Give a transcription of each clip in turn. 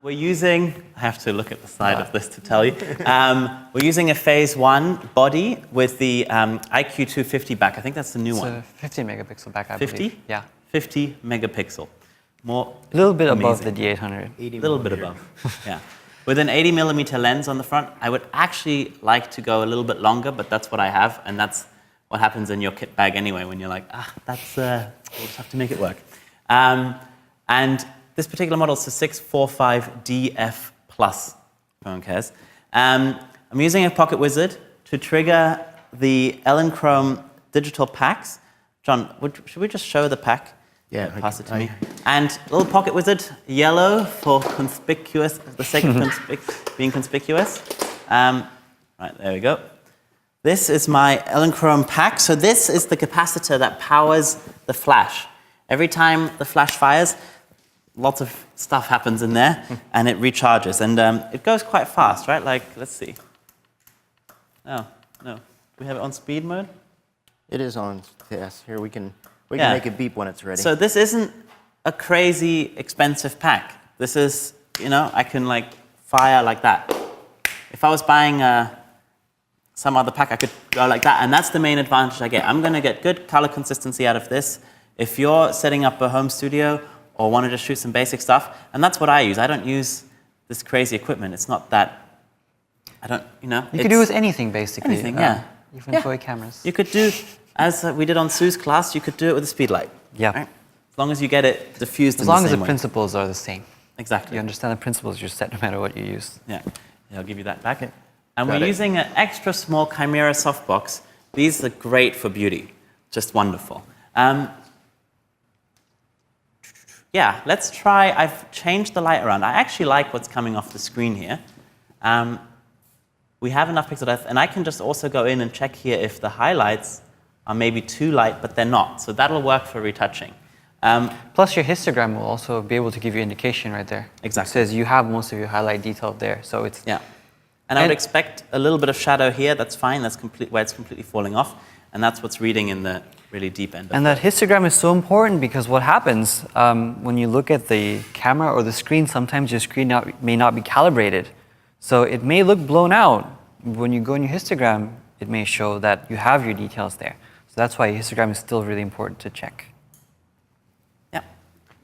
We're using, I have to look at the side of this to tell you. We're using a phase 1 body with the IQ 250 back. I think that's the new one. It's a 50 megapixel back, I 50? believe. Yeah. 50 megapixel. More a little bit amazing. above the D800. A little bit above, yeah. With an 80 millimeter lens on the front, I would actually like to go a little bit longer, but that's what I have, and that's what happens in your kit bag anyway, when you're like, we'll just have to make it work. And this particular model is the 645DF Plus phone case. I'm using a Pocket Wizard to trigger the Chrome digital packs. John, should we just show the pack? Yeah. Pass it to me. And little Pocket Wizard, yellow for conspicuous, for the sake of being conspicuous. Right, there we go. This is my Chrome pack. So this is the capacitor that powers the flash. Every time the flash fires, lots of stuff happens in there, and it recharges. And it goes quite fast, right? Like, let's see. Oh, no. Do we have it on speed mode? It is on. Yes. Here we can make it beep when it's ready. So this isn't a crazy expensive pack. This is, I can like fire like that. If I was buying some other pack, I could go like that. And that's the main advantage I get. I'm going to get good color consistency out of this. If you're setting up a home studio or want to just shoot some basic stuff, and that's what I use. I don't use this crazy equipment. It's not that, You could do with anything, basically. Anything, yeah. Even toy cameras. You could do, as we did on Sue's class, you could do it with a speed light. Yeah. Right? As long as you get it diffused in the same way. As long as the principles are the same. Exactly. You understand the principles, you're set no matter what you use. Yeah. I'll give you that back. And we're using an extra small Chimera softbox. These are great for beauty. Just wonderful. Yeah, let's try. I've changed the light around. I actually like what's coming off the screen here. We have enough pixel depth, and I can just also go in and check here if the highlights are maybe too light, but they're not. So that'll work for retouching. Plus, your histogram will also be able to give you indication right there. Exactly. It says you have most of your highlight detail there, so it's... Yeah. And I would expect a little bit of shadow here. That's fine. That's where it's completely falling off. And that's what's reading in the really deep end. And that histogram is so important because what happens when you look at the camera or the screen, sometimes your screen may not be calibrated. So it may look blown out. When you go in your histogram, it may show that you have your details there. So that's why histogram is still really important to check. Yeah,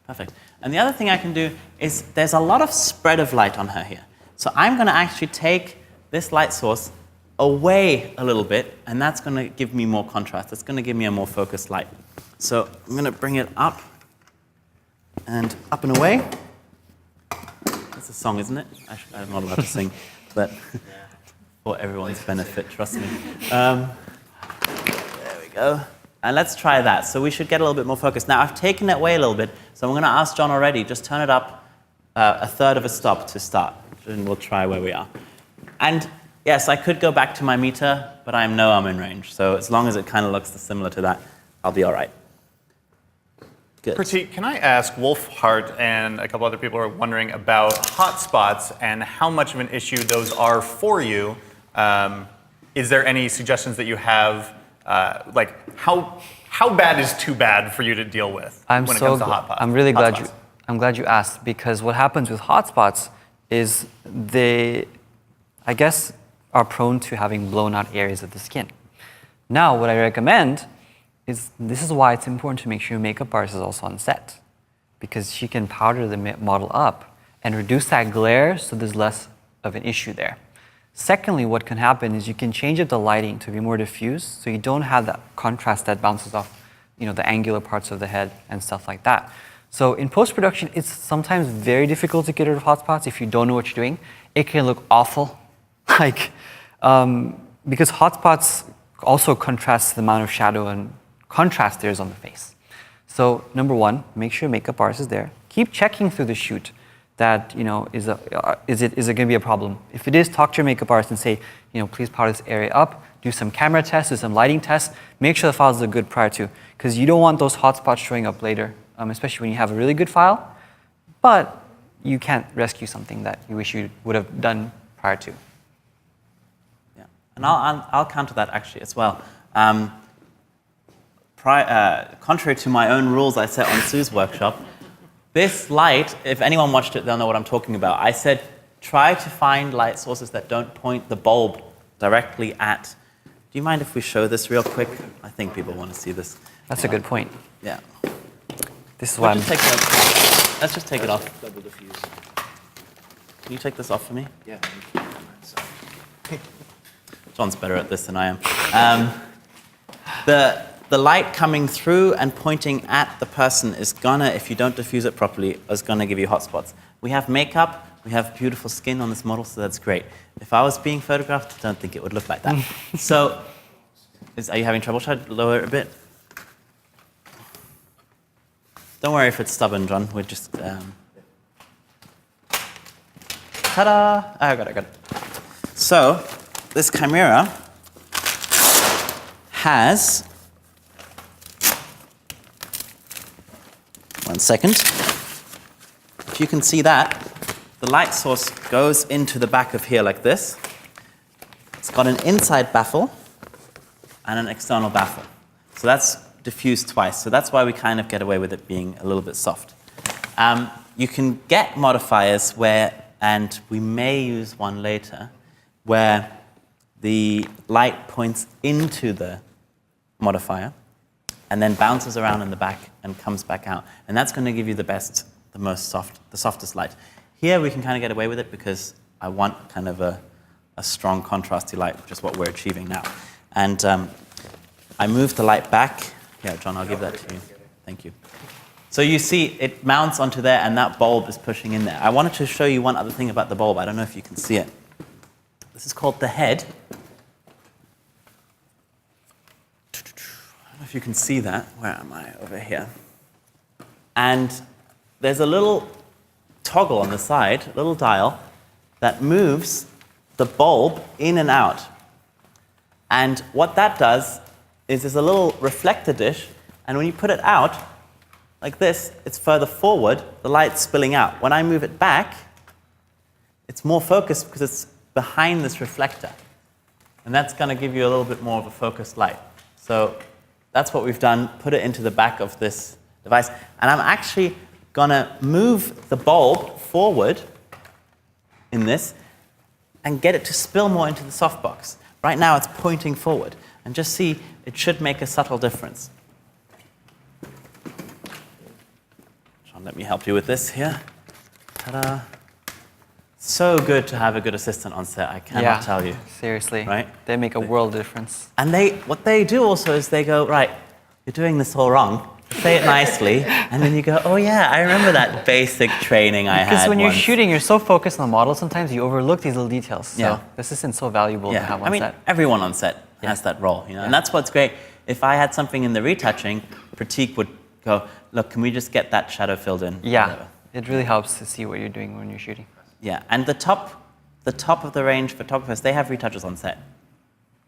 perfect. And the other thing I can do is there's a lot of spread of light on her here. So I'm going to actually take this light source away a little bit, and that's going to give me more contrast. It's going to give me a more focused light. So I'm going to bring it up and away. That's a song, isn't it? I'm not allowed to sing, but for everyone's benefit, trust me. There we go. And let's try that. So we should get a little bit more focus. Now, I've taken it away a little bit, so I'm going to ask John already, just turn it up a third of a stop to start, and we'll try where we are. And yes, I could go back to my meter, but I know I'm in range. So as long as it kind of looks similar to that, I'll be all right. Good. Pratik, can I ask, Wolf Hart and a couple other people are wondering about hotspots and how much of an issue those are for you. Is there any suggestions that you have, like how bad is too bad for you to deal with when it comes to hotspots? I'm really glad you asked, because what happens with hotspots is they, I guess, are prone to having blown out areas of the skin. Now, what I recommend is, this is why it's important to make sure your makeup artist is also on set, because she can powder the model up and reduce that glare so there's less of an issue there. Secondly, what can happen is you can change up the lighting to be more diffuse, so you don't have that contrast that bounces off, the angular parts of the head and stuff like that. So in post-production, it's sometimes very difficult to get rid of hotspots if you don't know what you're doing. It can look awful, because hotspots also contrast the amount of shadow and contrast there is on the face. So number one, make sure your makeup artist is there. Keep checking through the shoot that, is it going to be a problem? If it is, talk to your makeup artist and say, please powder this area up, do some camera tests, do some lighting tests, make sure the files are good prior to, because you don't want those hotspots showing up later, especially when you have a really good file, but you can't rescue something that you wish you would have done prior to. Yeah, and I'll counter that actually as well. Contrary to my own rules I set on Sue's workshop, this light, if anyone watched it, they'll know what I'm talking about. I said, try to find light sources that don't point the bulb directly at. Do you mind if we show this real quick? I think people want to see this. That's a good point. Yeah. This is why Let's just take it off. Double diffuse. Can you take this off for me? Yeah. John's better at this than I am. The light coming through and pointing at the person is gonna, if you don't diffuse it properly, is gonna give you hot spots. We have makeup, we have beautiful skin on this model, so that's great. If I was being photographed, I don't think it would look like that. So, are you having trouble? Should I lower it a bit? Don't worry if it's stubborn, John. We're just... Ta-da! I got it. So, this chimera has... One second. If you can see that, the light source goes into the back of here like this. It's got an inside baffle and an external baffle. So that's diffused twice. So that's why we kind of get away with it being a little bit soft. You can get modifiers where, and we may use one later, where the light points into the modifier and then bounces around in the back and comes back out. And that's going to give you the softest light. Here we can kind of get away with it because I want kind of a strong contrasty light, which is what we're achieving now. And I move the light back. Yeah, John, I'll give that to you. Thank you. So you see it mounts onto there and that bulb is pushing in there. I wanted to show you one other thing about the bulb. I don't know if you can see it. This is called the head. I don't know if you can see that. Where am I? Over here. And there's a little toggle on the side, a little dial, that moves the bulb in and out. And what that does is there's a little reflector dish, and when you put it out, like this, it's further forward, the light's spilling out. When I move it back, it's more focused because it's behind this reflector. And that's going to give you a little bit more of a focused light. So that's what we've done, put it into the back of this device. And I'm actually going to move the bulb forward in this and get it to spill more into the softbox. Right now it's pointing forward. And just see, it should make a subtle difference. John, let me help you with this here. Ta-da. So good to have a good assistant on set, I cannot tell you. Seriously. Right? They make a world of difference. And what they do also is they go, right, you're doing this all wrong. Say it nicely, and then you go, oh yeah, I remember that basic training I had Because when you're once. shooting, you're so focused on the model, sometimes you overlook these little details. So Yeah. this isn't so valuable to have on set. Everyone on set has that role, you know, and that's what's great. If I had something in the retouching, Pratik would go, look, can we just get that shadow filled in? Yeah, Whatever. it really helps to see what you're doing when you're shooting. Yeah, and the top of the range photographers, they have retouchers on set.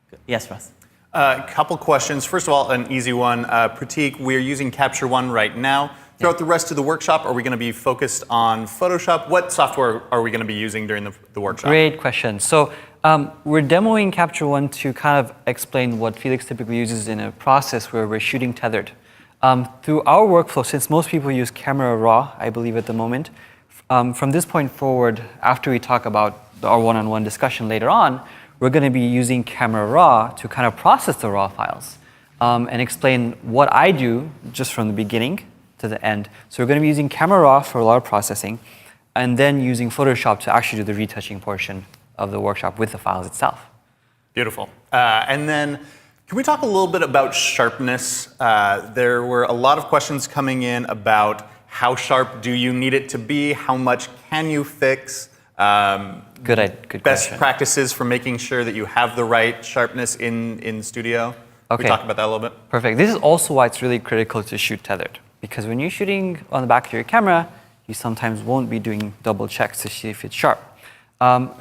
Good. Yes, Russ? A couple questions. First of all, an easy one. Pratik, we're using Capture One right now. Throughout the rest of the workshop, are we going to be focused on Photoshop? What software are we going to be using during the workshop? Great question. So we're demoing Capture One to kind of explain what Felix typically uses in a process where we're shooting tethered. Through our workflow, since most people use Camera Raw, I believe at the moment, from this point forward, after we talk about our one-on-one discussion later on, we're going to be using Camera Raw to kind of process the raw files and explain what I do just from the beginning to the end. So we're going to be using Camera Raw for a lot of processing and then using Photoshop to actually do the retouching portion of the workshop with the files itself. Beautiful. And then can we talk a little bit about sharpness? There were a lot of questions coming in about how sharp do you need it to be? How much can you fix? Good best question. practices for making sure that you have the right sharpness in studio. Okay. We talk about that a little bit. Perfect. This is also why it's really critical to shoot tethered. Because when you're shooting on the back of your camera, you sometimes won't be doing double checks to see if it's sharp.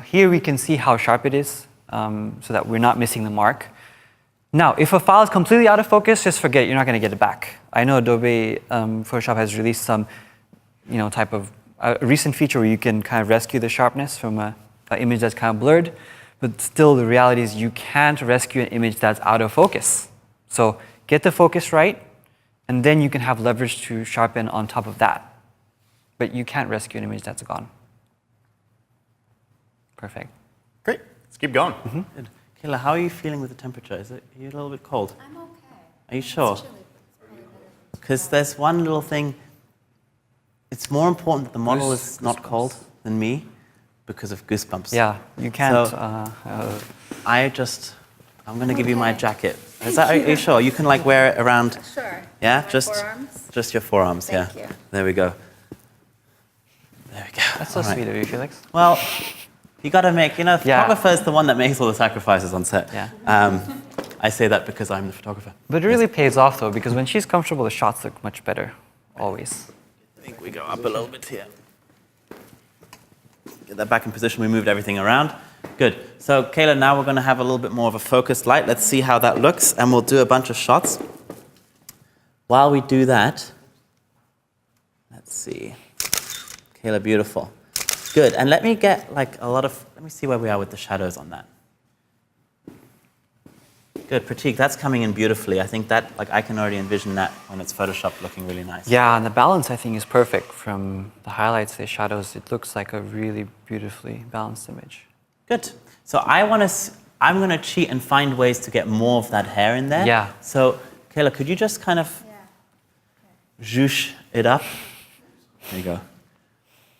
Here we can see how sharp it is so that we're not missing the mark. Now, if a file is completely out of focus, just forget it. You're not going to get it back. I know Adobe Photoshop has released some type of a recent feature where you can kind of rescue the sharpness from an image that's kind of blurred, but still the reality is you can't rescue an image that's out of focus. So get the focus right, and then you can have leverage to sharpen on top of that. but you can't rescue an image that's gone. Perfect. Great. Let's keep going. Good. Kayla, how are you feeling with the temperature? Are you a little bit cold? I'm okay. Are you sure? It's chilly, but it's probably better. Because there's one little thing. It's more important that the model is not cold than me because of goosebumps. Yeah, you can't. So, I'm going to give you my jacket. Are you sure? You can like wear it around. Sure. Yeah, My just forearms? just your forearms. Thank yeah. you. There we go. There we go. That's so All right. sweet of you, Felix. Well, you got to make. Yeah. Photographer is the one that makes all the sacrifices on set. Yeah. I say that because I'm the photographer. But it really pays off though, because when she's comfortable, the shots look much better, always. I think we go up a little bit here. Get that back in position. We moved everything around. Good. So, Kayla, now we're going to have a little bit more of a focused light. Let's see how that looks, and we'll do a bunch of shots. While we do that, let's see. Kayla, beautiful. Good. And let me get like a lot of, let me see where we are with the shadows on that. Good, Pratik, that's coming in beautifully. I think that, like, I can already envision that when it's photoshopped looking really nice. Yeah, and the balance I think is perfect from the highlights, the shadows. It looks like a really beautifully balanced image. Good. So I'm going to cheat and find ways to get more of that hair in there. Yeah. So, Kayla, could you just kind of zhoosh it up? There you go.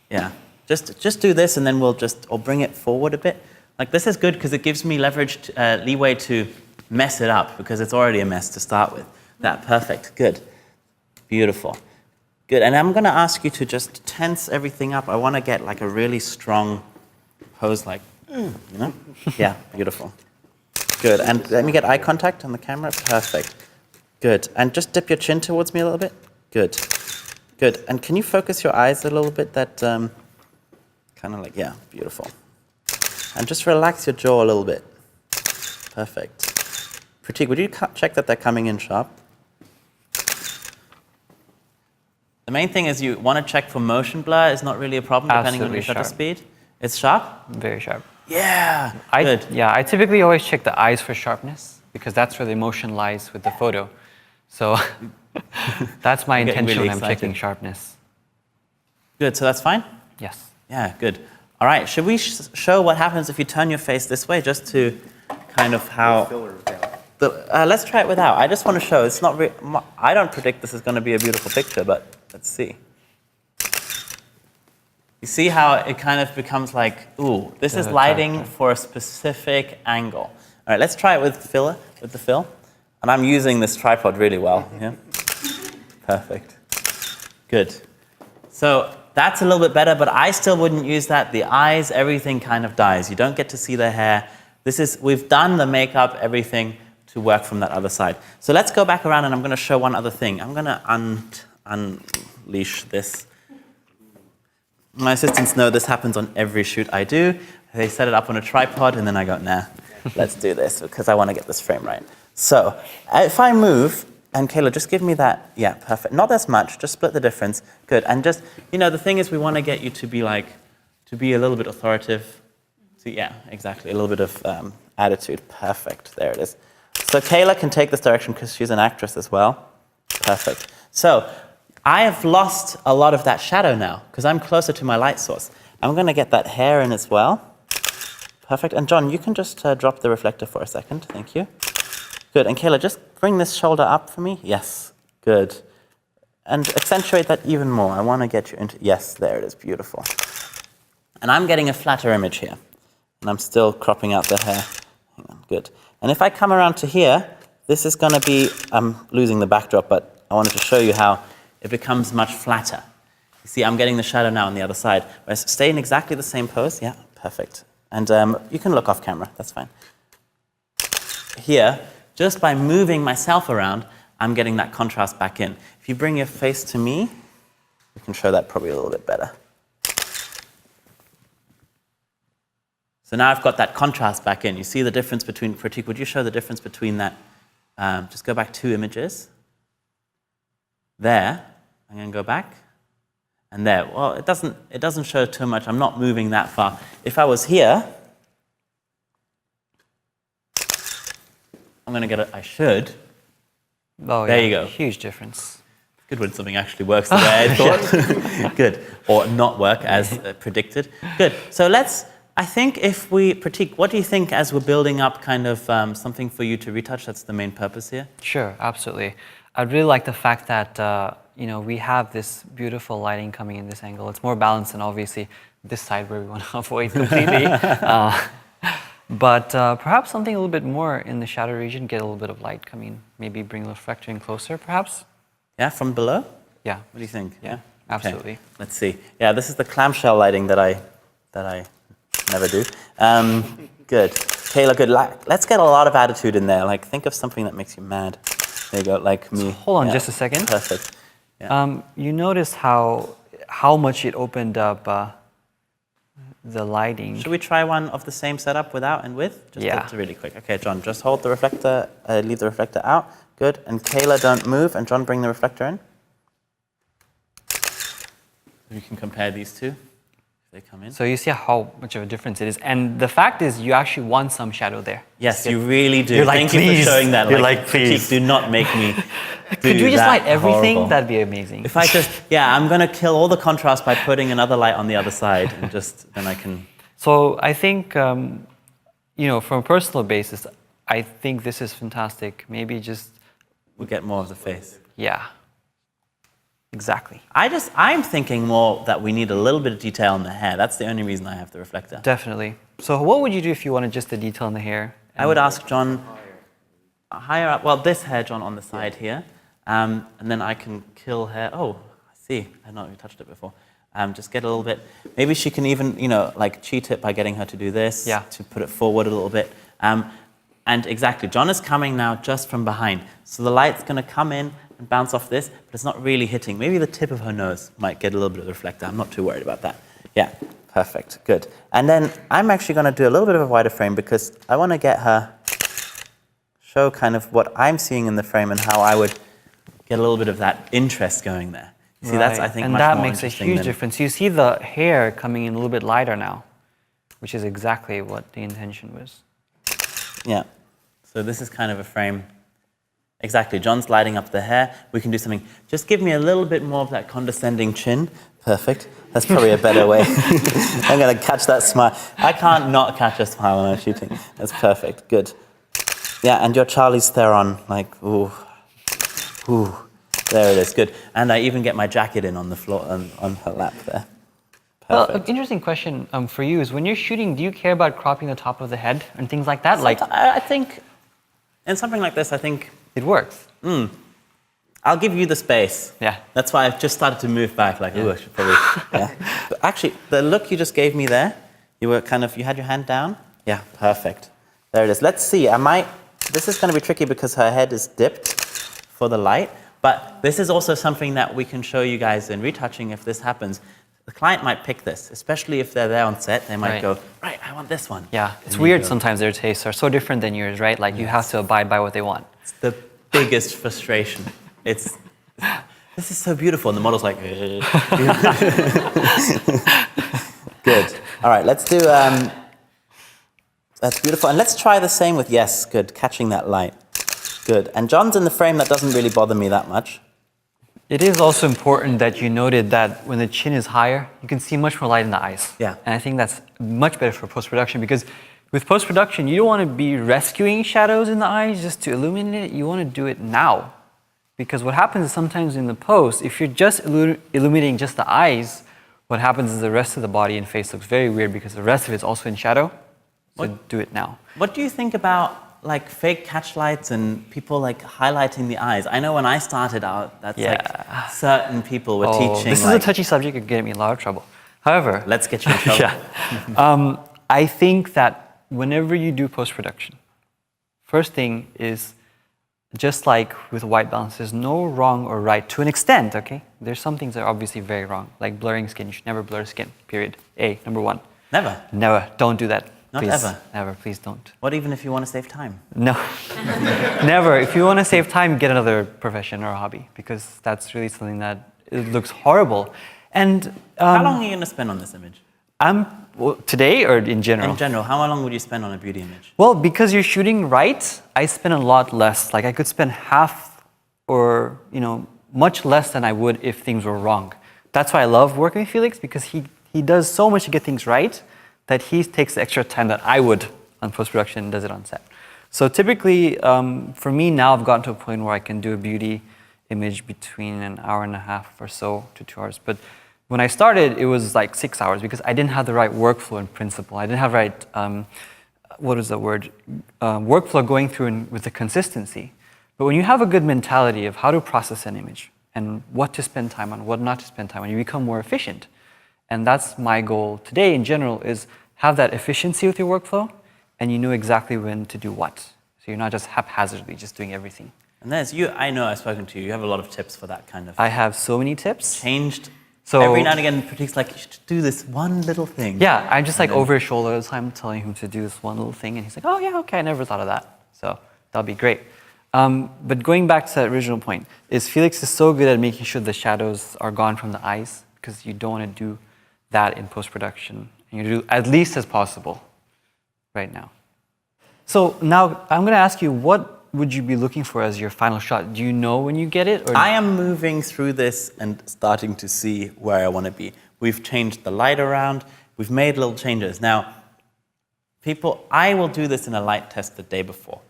Yeah. Just do this, and then I'll bring it forward a bit. Like, this is good because it gives me leeway to mess it up because it's already a mess to start with. That, perfect, good, beautiful, good. And I'm gonna ask you to just tense everything up. I wanna get like a really strong pose like, you know? Yeah, beautiful, good. And let me get eye contact on the camera, perfect, good. And just dip your chin towards me a little bit, good, good. And can you focus your eyes a little bit, that kind of like, yeah, beautiful. And just relax your jaw a little bit, perfect. Pratik, would you check that they're coming in sharp? The main thing is you want to check for motion blur. It's not really a problem depending on your shutter speed. It's sharp? Very sharp. Yeah, good. Yeah, I typically always check the eyes for sharpness because that's where the emotion lies with the photo. So that's my intention really when I'm checking excited. sharpness. Good, so that's fine? Yes. Yeah, good. All right, should we show what happens if you turn your face this way just to kind of how... let's try it without. I just want to show. It's not. I don't predict this is going to be a beautiful picture, but let's see. You see how it kind of becomes like, ooh, this is lighting for a specific angle. All right, let's try it with the fill. And I'm using this tripod really well. Yeah. Perfect. Good. So that's a little bit better, but I still wouldn't use that. The eyes, everything kind of dies. You don't get to see the hair. We've done the makeup, everything, to work from that other side. So let's go back around and I'm going to show one other thing. I'm going to unleash this. My assistants know this happens on every shoot I do. They set it up on a tripod and then I go, nah, let's do this because I want to get this frame right. So if I move, and Kayla, just give me that, yeah, perfect. Not as much, just split the difference. Good, and just, the thing is we want to get you to be a little bit authoritative. So yeah, exactly, a little bit of attitude. Perfect, there it is. So Kayla can take this direction because she's an actress as well. Perfect. So I have lost a lot of that shadow now because I'm closer to my light source. I'm going to get that hair in as well. Perfect. And John, you can just drop the reflector for a second. Thank you. Good. And Kayla, just bring this shoulder up for me. Yes. Good. And accentuate that even more. I want to get you into... Yes, there it is. Beautiful. And I'm getting a flatter image here. And I'm still cropping out the hair. Hang on. Good. And if I come around to here, this is going to be... I'm losing the backdrop, but I wanted to show you how it becomes much flatter. You see, I'm getting the shadow now on the other side. Whereas stay in exactly the same pose. Yeah, perfect. And you can look off camera. That's fine. Here, just by moving myself around, I'm getting that contrast back in. If you bring your face to me, we can show that probably a little bit better. So now I've got that contrast back in. You see the difference between... Pratik, would you show the difference between that? Just go back 2 images. There. I'm going to go back. And there. Well, it doesn't show too much. I'm not moving that far. If I was here, I'm going to get I should. Oh, there yeah. you go. Huge difference. Good when something actually works the way I thought. Good. Or not work as predicted. Good. So I think if we, Pratik, what do you think as we're building up kind of something for you to retouch? That's the main purpose here. Sure, absolutely. I'd really like the fact that we have this beautiful lighting coming in this angle. It's more balanced than obviously this side where we want to avoid completely. But perhaps something a little bit more in the shadow region, get a little bit of light coming, maybe bring the reflector in closer, perhaps? Yeah, from below? Yeah. What do you think? Yeah, absolutely. Okay. Let's see. Yeah, this is the clamshell lighting that I never do. Good. Kayla, good. Let's get a lot of attitude in there. Like, think of something that makes you mad. There you go, like me. Hold on just a second. Perfect. Yeah. You notice how much it opened up the lighting. Should we try one of the same setup without and with? Just really quick. Okay, John, just hold the reflector, leave the reflector out. Good. And Kayla, don't move. And John, bring the reflector in. You can compare these two if they come in. So you see how much of a difference it is. And the fact is, you actually want some shadow there. Yes, you really do. You're like, Thank you please. for showing that. You're like, please. Do not make me Could you just light everything? Horrible. That'd be amazing. If I just, I'm going to kill all the contrast by putting another light on the other side, and then I can. So I think, from a personal basis, I think this is fantastic. Maybe just. We'll get more of the face. Yeah. Exactly. I'm thinking more that we need a little bit of detail in the hair. That's the only reason I have the reflector. Definitely. So what would you do if you wanted just the detail in the hair? I would ask John higher up. Well, this hair, John, on the side here. And then I can kill hair. Oh, I see. I've not even touched it before. Just get a little bit. Maybe she can even, cheat it by getting her to do this. Yeah. To put it forward a little bit. And exactly, John is coming now just from behind. So the light's going to come in and bounce off this, but it's not really hitting. Maybe the tip of her nose might get a little bit of the reflector. I'm not too worried about that. Yeah, perfect, good. And then I'm actually going to do a little bit of a wider frame because I want to get her, show kind of what I'm seeing in the frame and how I would get a little bit of that interest going there. See, that's, I think, and much that more makes a interesting huge than- difference. You see the hair coming in a little bit lighter now, which is exactly what the intention was. Yeah. So this is kind of a frame. Exactly. John's lighting up the hair. We can do something. Just give me a little bit more of that condescending chin. Perfect. That's probably a better way. I'm going to catch that smile. I can't not catch a smile when I'm shooting. That's perfect. Good. Yeah, and your Charlize Theron, like, ooh. There it is. Good. And I even get my jacket in on the floor, on her lap there. Well, an Perfect. interesting question for you is when you're shooting, do you care about cropping the top of the head and things like that? Like, I think, in something like this, I think it works. I'll give you the space. Yeah. That's why I've just started to move back, like, ooh, I should probably, yeah. But actually, the look you just gave me there, you had your hand down? Yeah, perfect. There it is. Let's see, this is going to be tricky because her head is dipped for the light, but this is also something that we can show you guys in retouching if this happens. The client might pick this, especially if they're there on set, they might go, right, I want this one. Yeah, it's And weird go, sometimes their tastes are so different than yours, right? Like you have to abide by what they want. It's the biggest frustration. This is so beautiful, and the model's like, Good. All right, let's do, that's beautiful. And let's try the same with, yes, good, catching that light. Good. And John's in the frame, that doesn't really bother me that much. It is also important that you noted that when the chin is higher, you can see much more light in the eyes. Yeah. And I think that's much better for post-production because with post-production, you don't want to be rescuing shadows in the eyes just to illuminate it. You want to do it now. Because what happens is sometimes in the post, if you're just illuminating just the eyes, what happens is the rest of the body and face looks very weird because the rest of it's also in shadow. So do it now. What do you think about like fake catch lights and people like highlighting the eyes? I know when I started out, that's like certain people were teaching. This is a touchy subject, it could get me in a lot of trouble. However, let's get you in trouble. I think that whenever you do post-production, first thing is just like with white balance, there's no wrong or right to an extent, okay? There's some things that are obviously very wrong, like blurring skin. You should never blur skin, period. Number one. Never? Never. Don't do that. Not please. ever? Never, please don't. What even if you want to save time? No. Never. If you want to save time, get another profession or a hobby because that's really something that it looks horrible. And how long are you going to spend on this image? Today or in general? In general, how long would you spend on a beauty image? Well, because you're shooting right, I spend a lot less. Like I could spend half or much less than I would if things were wrong. That's why I love working with Felix, because he does so much to get things right that he takes the extra time that I would on post-production and does it on set. So typically, for me now, I've gotten to a point where I can do a beauty image between an hour and a half or so to 2 hours. But when I started, it was like 6 hours because I didn't have the right workflow and principle. I didn't have the right, what is the word, workflow going through and with the consistency. But when you have a good mentality of how to process an image and what to spend time on, what not to spend time on, you become more efficient. And that's my goal today in general, is have that efficiency with your workflow and you know exactly when to do what. So you're not just haphazardly just doing everything. And there's you, I know I've spoken to you, you have a lot of tips for that kind of I have so many tips. changed. So Every now and again, Pratik's like, you should do this one little thing. yeah, I'm just like over his shoulder all the time telling him to do this one little thing. And he's like, oh yeah, okay, I never thought of that. So that'll be great. But going back to that original point, is Felix is so good at making sure the shadows are gone from the eyes, because you don't want to do that in post-production. And you do at least as possible right now. So now I'm going to ask you, what would you be looking for as your final shot? Do you know when you get it? Or? I am moving through this and starting to see where I want to be. We've changed the light around. We've made little changes. Now, I will do this in a light test the day before.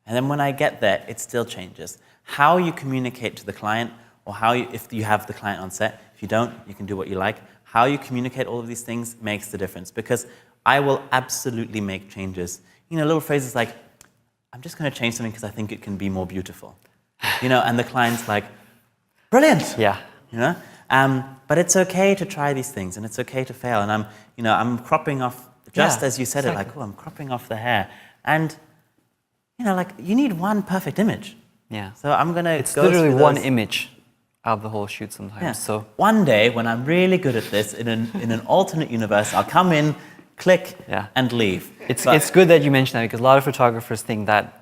And then when I get there, it still changes. How you communicate to the client, or if you have the client on set, if you don't, you can do what you like. How you communicate all of these things makes the difference, because I will absolutely make changes. Little phrases like, I'm just going to change something because I think it can be more beautiful. And the client's like, brilliant. Yeah. But it's okay to try these things, and it's okay to fail. And I'm cropping off, just as you said it, like, I'm cropping off the hair. And, you need one perfect image. Yeah. So I'm going to It's go literally through one those. image out of the whole shoot sometimes. Yeah. So one day, when I'm really good at this, in an alternate universe, I'll come in, click, and leave. It's good that you mentioned that, because a lot of photographers think that,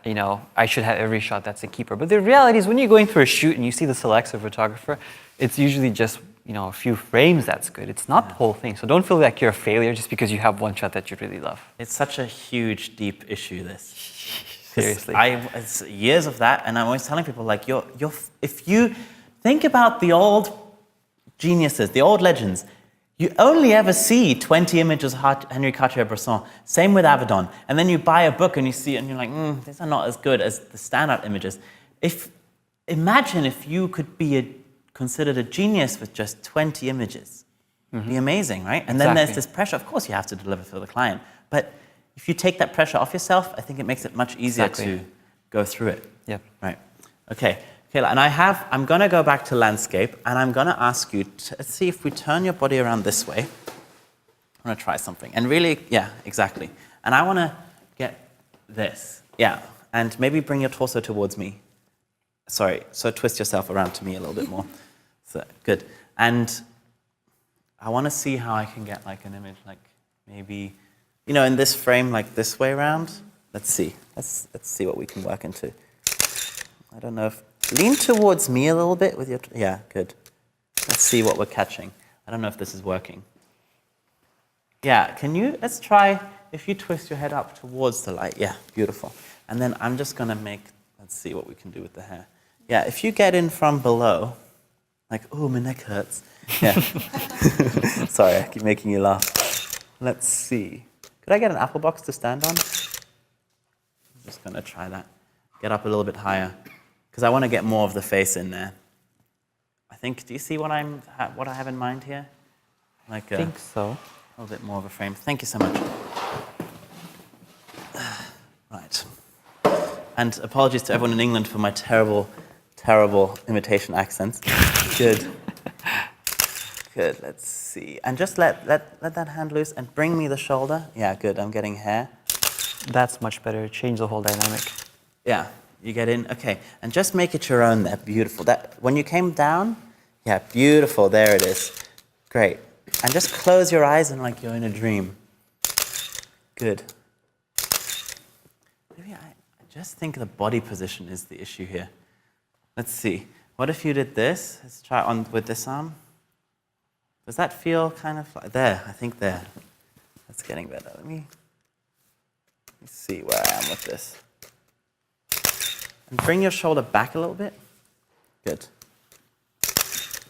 I should have every shot that's a keeper. But the reality is, when you're going through a shoot and you see the selects of a photographer, it's usually just, a few frames that's good. It's not the whole thing. So don't feel like you're a failure just because you have one shot that you really love. It's such a huge, deep issue, this. Seriously. It's years of that, and I'm always telling people, like, if you think about the old geniuses, the old legends, you only ever see 20 images of Henri Cartier-Bresson. Same with Avedon. And then you buy a book and you see it and you're like, these are not as good as the standout images. Imagine if you could be considered a genius with just 20 images. It'd be amazing, right? And then there's this pressure. Of course you have to deliver for the client. But if you take that pressure off yourself, I think it makes it much easier to go through it. Yep. Right. Okay. Kayla, and I'm going to go back to landscape, and I'm going to ask you to see if we turn your body around this way. I'm going to try something. And really, yeah, exactly. And I want to get this. Yeah. And maybe bring your torso towards me. Sorry. So twist yourself around to me a little bit more. So, good. And I want to see how I can get like an image, like maybe, in this frame, like this way around. Let's see. Let's see what we can work into. I don't know if... Lean towards me a little bit with your... Yeah, good. Let's see what we're catching. I don't know if this is working. Yeah, let's try, if you twist your head up towards the light. Yeah, beautiful. And then I'm just going to let's see what we can do with the hair. Yeah, if you get in from below, like, oh, my neck hurts. Yeah. Sorry, I keep making you laugh. Let's see. Could I get an apple box to stand on? I'm just going to try that. Get up a little bit higher, because I want to get more of the face in there. I think, do you see what I have in mind here? I think so. A little bit more of a frame. Thank you so much. Right. And apologies to everyone in England for my terrible, terrible imitation accents. Good. Good, let's see. And just let that hand loose and bring me the shoulder. Yeah, good, I'm getting hair. That's much better. Change the whole dynamic. Yeah, you get in, okay. And just make it your own there, beautiful. When you came down, yeah, beautiful, there it is. Great. And just close your eyes and like you're in a dream. Good. Maybe I just think the body position is the issue here. Let's see. What if you did this? Let's try it on with this arm. Does that feel kind of like there? I think there. That's getting better. Let me see where I am with this. And bring your shoulder back a little bit. Good.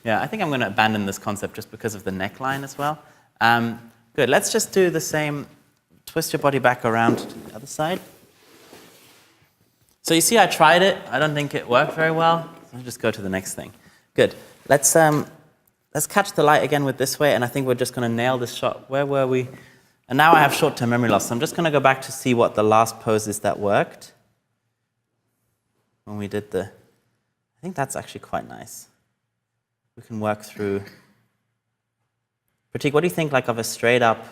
Yeah, I think I'm going to abandon this concept just because of the neckline as well. Good, let's just do the same. Twist your body back around to the other side. So you see I tried it. I don't think it worked very well. So I'll just go to the next thing. Good. Let's catch the light again with this way, and I think we're just going to nail this shot. Where were we? And now I have short-term memory loss, so I'm just going to go back to see what the last pose is that worked. When we did I think that's actually quite nice. We can work through. Pratik, what do you think like of a straight up?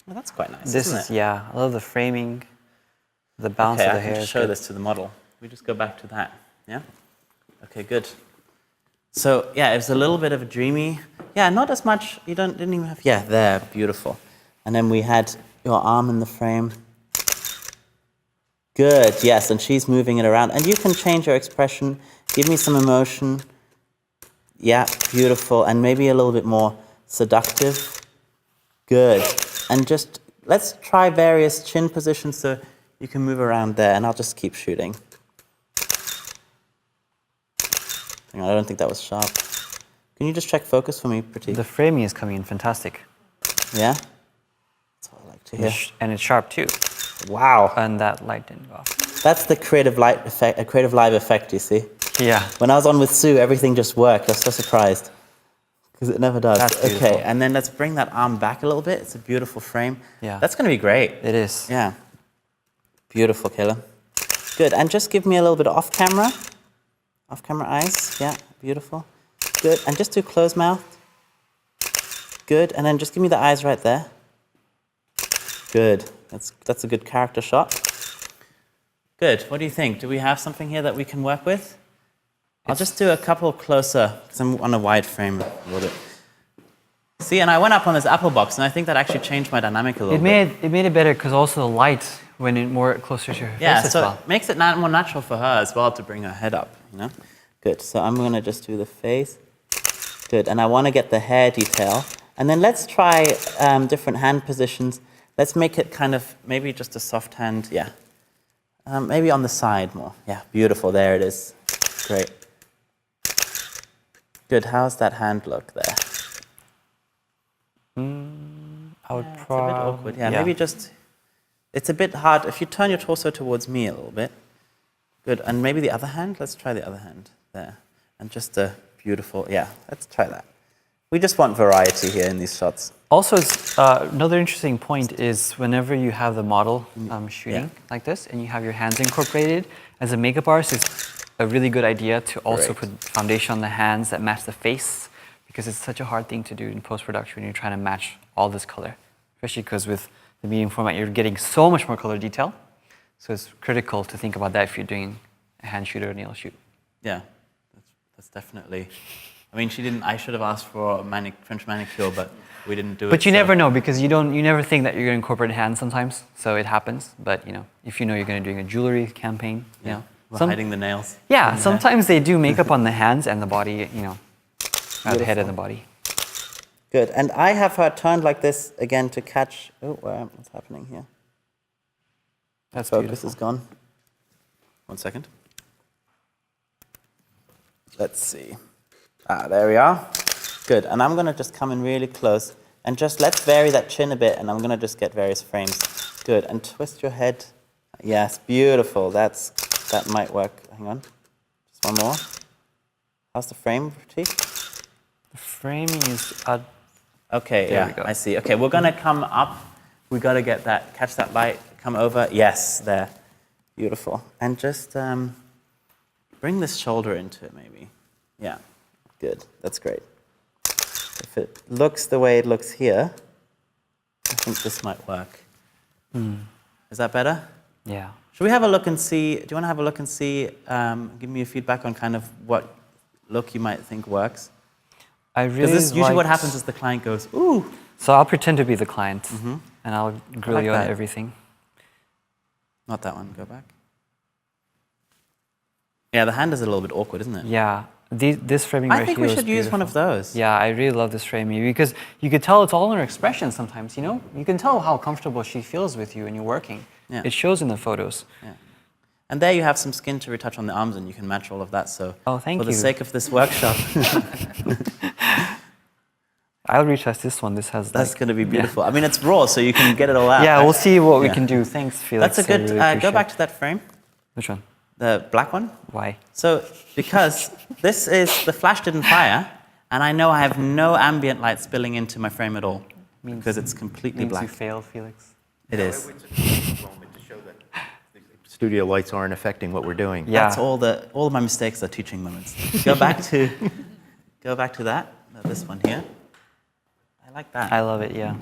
Well, that's quite nice, This isn't is, it? yeah, I love the framing, the bounce Okay, of the I hair. can is show good. this to the model. We just go back to that, yeah? Okay, good. So, yeah, it was a little bit of a dreamy, yeah, not as much, didn't even have, yeah, there, beautiful. And then we had your arm in the frame. Good, yes, and she's moving it around. And you can change your expression, give me some emotion. Yeah, beautiful, and maybe a little bit more seductive. Good. And just, let's try various chin positions so you can move around there, and I'll just keep shooting. Hang on, I don't think that was sharp. Can you just check focus for me, Pratik? The framing is coming in fantastic. Yeah? That's what I like to hear. And it's sharp too. Wow. And that light didn't go off. That's the creative light effect, a creative live effect, you see? Yeah. When I was on with Sue, everything just worked. I was so surprised. Because it never does. That's beautiful. Okay, and then let's bring that arm back a little bit. It's a beautiful frame. Yeah. That's going to be great. It is. Yeah. Beautiful, Kayla. Good, and just give me a little bit of off-camera. Off-camera eyes. Yeah, beautiful. Good, and just do closed mouth. Good, and then just give me the eyes right there. Good. That's a good character shot. Good. What do you think? Do we have something here that we can work with? I'll just do a couple closer, because I'm on a wide frame a little bit. See, and I went up on this apple box, and I think that actually changed my dynamic a little bit. It made it better because also the light went in more closer to her Yeah, face as so well. it makes it more natural for her as well to bring her head up, you know? Good, so I'm going to just do the face. Good, and I want to get the hair detail. And then let's try different hand positions. Let's make it kind of, maybe just a soft hand, yeah. Maybe on the side more. Yeah, beautiful, there it is. Great. Good, how's that hand look there? I would It's a bit probably... awkward, yeah, maybe just, it's a bit hard. If you turn your torso towards me a little bit. Good, and maybe the other hand? Let's try the other hand there. And just a beautiful, yeah, let's try that. We just want variety here in these shots. Also, it's, another interesting point is whenever you have the model shooting like this and you have your hands incorporated, as a makeup artist, it's a really good idea to also put foundation on the hands that match the face, because it's such a hard thing to do in post-production when you're trying to match all this color, especially because with the medium format, you're getting so much more color detail. So it's critical to think about that if you're doing a hand shoot or a nail shoot. Yeah, that's definitely. I mean, I should have asked for a French manicure, but we didn't do it. But you never know, because you never think that you're going to incorporate hands sometimes, so it happens. But you know, if you know you're going to be doing a jewelry campaign, you know, hiding the nails. Yeah, sometimes they do makeup on the hands and the body, you know, the head and the body. Good, and I have her turned like this again to catch. Oh, what's happening here? That's Focus beautiful. is gone. 1 second. Let's see. There we are. Good, and I'm going to just come in really close and just let's vary that chin a bit, and I'm going to just get various frames. Good, and twist your head. Yes, beautiful. That might work. Hang on. Just one more. How's the frame, Pratik? The framing is... Okay, There we yeah, go. I see. Okay, we're going to come up. We got to get that, catch that light, come over. Yes, there. Beautiful. And just bring this shoulder into it, maybe. Yeah, good. That's great. If it looks the way it looks here, I think this might work. Is that better? Yeah. Should we have a look and see? Do you want to have a look and see? Give me a feedback on kind of what look you might think works. I really Because this usually what liked- happens is the client goes, ooh. So I'll pretend to be the client, and I'll grill like you on that. everything. Not that one. Go back. Yeah, the hand is a little bit awkward, isn't it? Yeah, this framing I right think here we was should use one of beautiful. those. Yeah, I really love this framing because you could tell it's all in her expression sometimes, you know? You can tell how comfortable she feels with you when you're working. Yeah. It shows in the photos. Yeah. And there you have some skin to retouch on the arms, and you can match all of that. So Oh, thank for the you. sake of this workshop, I'll retouch this one. This has that's like, going to be beautiful. I mean, it's raw, so you can get it all out. Yeah, right? we'll see what we Yeah. can do. Thanks, Felix. That's a good. I really Go appreciate back it. to that frame, Which one? the black one. Why? So because this is the flash didn't fire, and I know I have no ambient light spilling into my frame at all because it's completely Means black. you failed, Felix. It is. To show that the studio lights aren't affecting what we're doing. Yeah. That's all of my mistakes are teaching moments. Go back to that. This one here. I like that. I love it, yeah.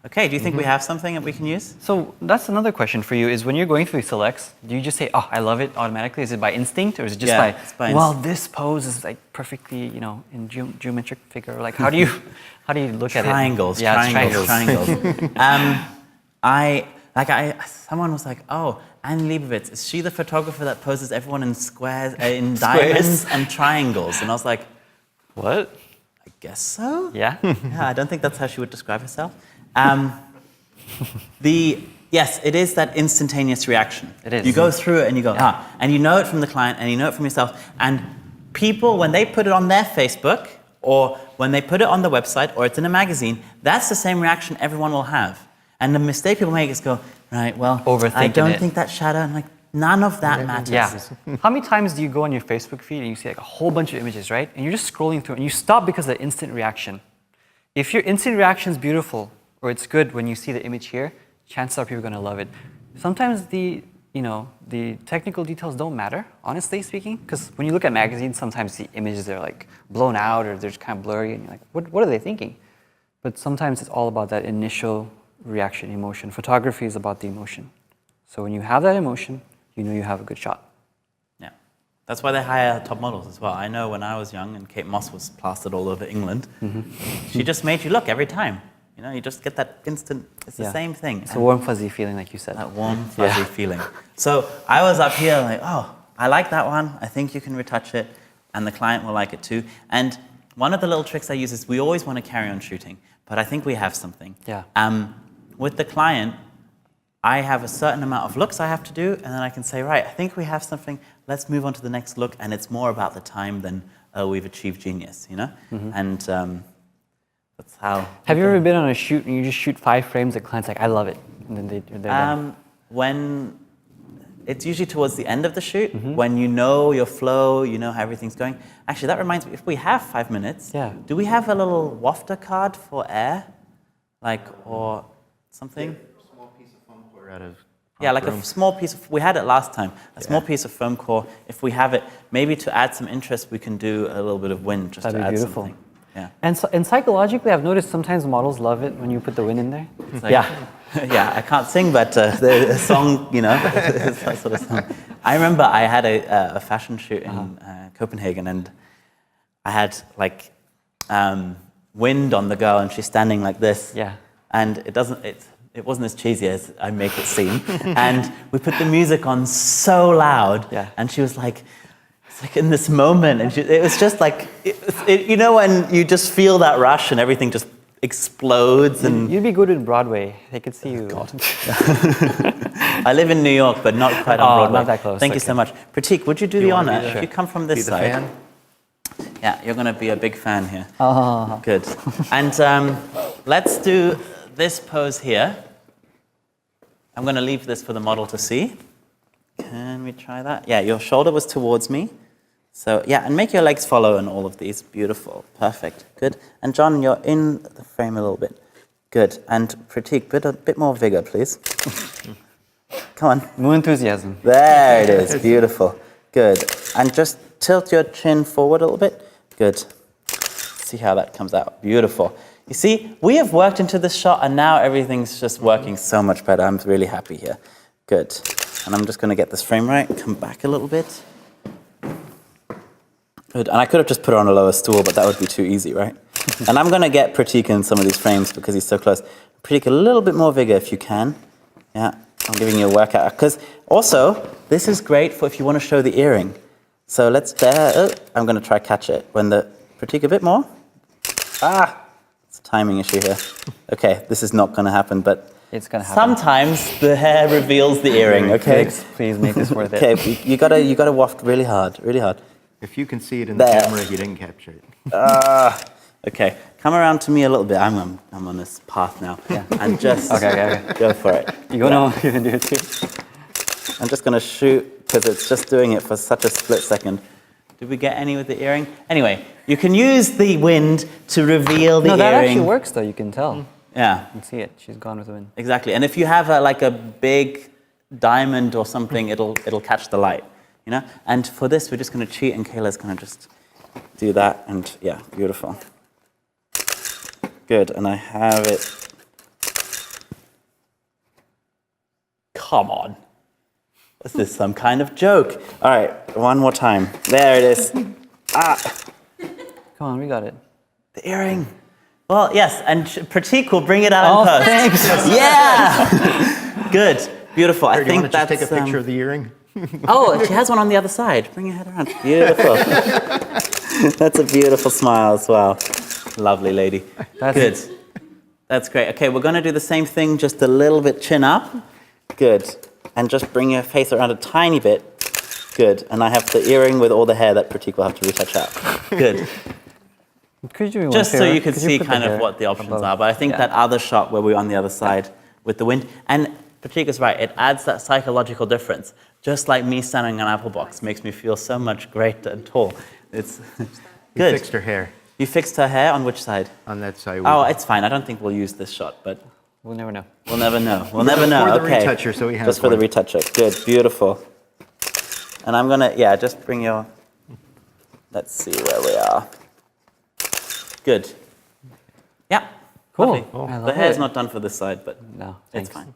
Okay, do you think we have something that we can use? So that's another question for you is when you're going through selects, do you just say, oh, I love it automatically? Is it by instinct or is it just Yeah, it's by well, this pose is like perfectly, in geometric figure? Like how do you look at it? Triangles, Yeah, it's triangles. Someone was like, oh, Anne Leibovitz, is she the photographer that poses everyone in squares, in diamonds and triangles? And I was like, What? I guess so. Yeah? Yeah, I don't think that's how she would describe herself. Yes, it is that instantaneous reaction. It is. You go through it and you go, and you know it from the client and you know it from yourself. And people, when they put it on their Facebook or when they put it on the website or it's in a magazine, that's the same reaction everyone will have. And the mistake people make is go, right, well, I Overthinking don't it. think that shadow, and like, none of that matters. Yeah. How many times do you go on your Facebook feed and you see like a whole bunch of images, right? And you're just scrolling through and you stop because of the instant reaction. If your instant reaction is beautiful or it's good when you see the image here, chances are people are going to love it. Sometimes the technical details don't matter, honestly speaking, because when you look at magazines, sometimes the images are like blown out or they're just kind of blurry and you're like, what are they thinking? But sometimes it's all about that initial reaction, emotion. Photography is about the emotion. So when you have that emotion, you know you have a good shot. Yeah. That's why they hire top models as well. I know when I was young and Kate Moss was plastered all over England, she just made you look every time. You just get that instant, it's the same thing. It's a warm, fuzzy feeling, like you said. That warm, fuzzy feeling. So I was up here like, oh, I like that one. I think you can retouch it. And the client will like it too. And one of the little tricks I use is we always want to carry on shooting, but I think we have something. Yeah. With the client, I have a certain amount of looks I have to do, and then I can say, right, I think we have something. Let's move on to the next look. And it's more about the time than, we've achieved genius, And that's how. Have you ever been on a shoot and you just shoot 5 frames, the client's like, I love it, and then they're done? When it's usually towards the end of the shoot, when you know your flow, you know how everything's going. Actually, that reminds me, if we have 5 minutes, do we have a little wafter card for air? Or something? Small piece of foam core out of a small piece of, we had it last time, small piece of foam core. If we have it, maybe to add some interest, we can do a little bit of wind just That'd to be add beautiful. something. Yeah. And psychologically, I've noticed sometimes models love it when you put the wind in there. It's like, yeah, I can't sing, but the song, it's that sort of song. I remember I had a fashion shoot in Copenhagen, and I had wind on the girl, and she's standing like this. Yeah. And it wasn't as cheesy as I make it seem. And we put the music on so loud, and she was like, it's like in this moment, and it was just like, when you just feel that rush and everything just explodes. And You'd be good at Broadway. They could see you. God. I live in New York, but not quite on Broadway. Not that close. Thank you so much. Pratik, would you do the honor? If you come from this Be the side. fan? Yeah, you're going to be a big fan here. Oh. Good. And let's do this pose here. I'm going to leave this for the model to see. Can we try that? Yeah, your shoulder was towards me. So, and make your legs follow in all of these. Beautiful. Perfect. Good. And John, you're in the frame a little bit. Good. And Pratik, a bit more vigor, please. Come on. More enthusiasm. There it is. Beautiful. Good. And just tilt your chin forward a little bit. Good. See how that comes out. Beautiful. You see, we have worked into this shot, and now everything's just working so much better. I'm really happy here. Good. And I'm just going to get this frame right. Come back a little bit. Good. And I could have just put her on a lower stool, but that would be too easy, right? And I'm going to get Pratik in some of these frames because he's so close. Pratik, a little bit more vigor if you can. Yeah, I'm giving you a workout. Because also, this is great for if you want to show the earring. So let's, I'm going to try catch it. Pratik, a bit more. It's a timing issue here. Okay, this is not going to happen, but It's gonna happen. Sometimes the hair reveals the earring, okay? Fix, please make this worth it. Okay, you gotta waft really hard, really hard. If you can see it in the There. camera, you didn't capture it. Okay, come around to me a little bit. I'm on this path now. Yeah. And just Okay. go for it. You know you can do it too. I'm just gonna shoot because it's just doing it for such a split second. Did we get any with the earring? Anyway, you can use the wind to reveal the No, that earring. actually works though. You can tell. Yeah, You can see it. She's gone with the wind. exactly. And if you have like a big diamond or something, it'll catch the light, you know? And for this, we're just gonna cheat, and Kayla's gonna just do that, and yeah, beautiful. Good, and I have it. Come on. Is this some kind of joke? All right, one more time. There it is. Come on, we got it. The earring. Well, yes, and Pratik will bring it out Oh, in post. thanks. Yeah. Good. Beautiful. I Do you think want to just that's. take a picture of the earring? Oh, she has one on the other side. Bring your head around. Beautiful. That's a beautiful smile as well. Lovely lady. Good. That's great. Okay, we're going to do the same thing, just a little bit chin up. Good. And just bring your face around a tiny bit. Good. And I have the earring with all the hair that Pratik will have to retouch out. Good. Could you do me one Just so favor? you can Could see put the kind of hair what the options above? are. But I think Yeah. that other shot where we're on the other side with the wind, and Pratik is right, it adds that psychological difference. Just like me standing on an apple box makes me feel so much greater and tall. It's You good. fixed her hair You fixed her hair on which side? on that side. Oh, it's fine. I don't think we'll use this shot, but We'll never know. we'll never know. We'll never know. For the Okay. retoucher, so he has Just for the one. retoucher. Good. Beautiful. And I'm gonna, yeah, just bring your. Let's see where we are. Good. Yeah. Cool. Lovely. I The love hair's it. not done for this side, but No, it's thanks. fine.